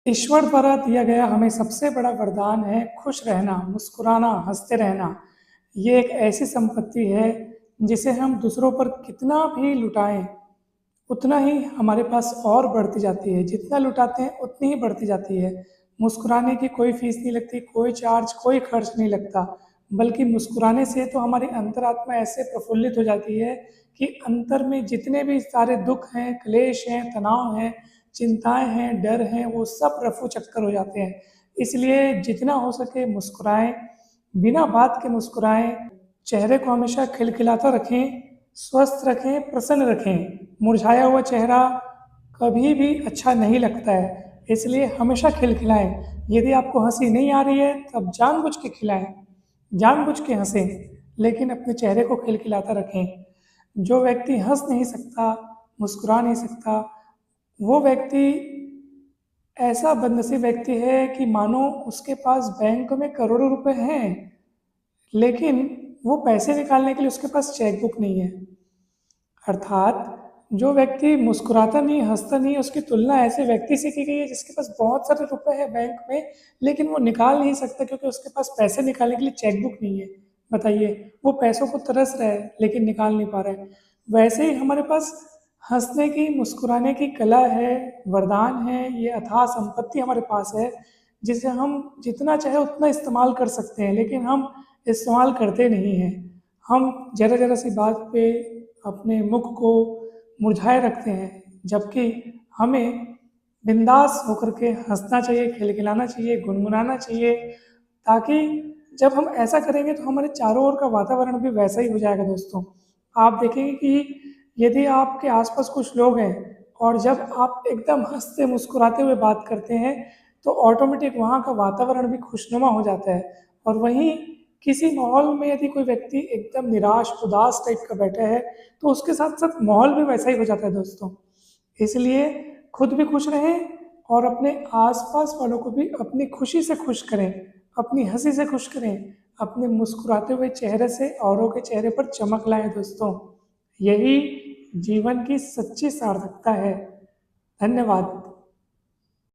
ईश्वर द्वारा दिया गया हमें सबसे बड़ा वरदान है खुश रहना, मुस्कुराना, हंसते रहना। ये एक ऐसी संपत्ति है जिसे हम दूसरों पर कितना भी लुटाएं, उतना ही हमारे पास और बढ़ती जाती है। जितना लुटाते हैं उतनी ही बढ़ती जाती है। मुस्कुराने की कोई फीस नहीं लगती, कोई चार्ज, कोई खर्च नहीं लगता, बल्कि मुस्कुराने से तो हमारी अंतरात्मा ऐसे प्रफुल्लित हो जाती है कि अंतर में जितने भी सारे दुख हैं, क्लेश हैं, तनाव हैं, चिंताएं हैं, डर हैं, वो सब रफू चक्कर हो जाते हैं। इसलिए जितना हो सके मुस्कुराएं, बिना बात के मुस्कुराएं, चेहरे को हमेशा खिलखिलाता रखें, स्वस्थ रखें, प्रसन्न रखें। मुरझाया हुआ चेहरा कभी भी अच्छा नहीं लगता है, इसलिए हमेशा खिलखिलाएं। यदि आपको हंसी नहीं आ रही है तब जानबूझ के खिलाएं, जानबूझ के हंसें, लेकिन अपने चेहरे को खिलखिलाता रखें। जो व्यक्ति हंस नहीं सकता, मुस्कुरा नहीं सकता, वो व्यक्ति ऐसा बदनसीब व्यक्ति है कि मानो उसके पास बैंक में करोड़ों रुपए हैं, लेकिन वो पैसे निकालने के लिए उसके पास चेक बुक नहीं है। अर्थात जो व्यक्ति मुस्कुराता नहीं, हंसता नहीं, उसकी तुलना ऐसे व्यक्ति से की गई है जिसके पास बहुत सारे रुपए हैं बैंक में, लेकिन वो निकाल नहीं सकता क्योंकि उसके पास पैसे निकालने के लिए चेक बुक नहीं है। बताइए, वो पैसों को तरस रहा है लेकिन निकाल नहीं पा रहा है। वैसे ही हमारे पास हंसने की, मुस्कुराने की कला है, वरदान है, ये अथाह संपत्ति हमारे पास है, जिसे हम जितना चाहे उतना इस्तेमाल कर सकते हैं, लेकिन हम इस्तेमाल करते नहीं हैं। हम ज़रा ज़रा सी बात पे अपने मुख को मुरझाए रखते हैं, जबकि हमें बिंदास होकर के हंसना चाहिए, खिलखिलाना चाहिए, गुनगुनाना चाहिए, ताकि जब हम ऐसा करेंगे तो हमारे चारों ओर का वातावरण भी वैसा ही हो जाएगा दोस्तों। आप देखेंगे कि यदि आपके आसपास कुछ लोग हैं और जब आप एकदम हंसते मुस्कुराते हुए बात करते हैं तो ऑटोमेटिक वहाँ का वातावरण भी खुशनुमा हो जाता है। और वहीं किसी माहौल में यदि कोई व्यक्ति एकदम निराश, उदास टाइप का बैठा है तो उसके साथ साथ माहौल भी वैसा ही हो जाता है दोस्तों। इसलिए खुद भी खुश रहें और अपने आसपास वालों को भी अपनी खुशी से खुश करें, अपनी हंसी से खुश करें, अपने मुस्कुराते हुए चेहरे से औरों के चेहरे पर चमक लाएं दोस्तों। यही जीवन की सच्ची सार्थकता है। धन्यवाद।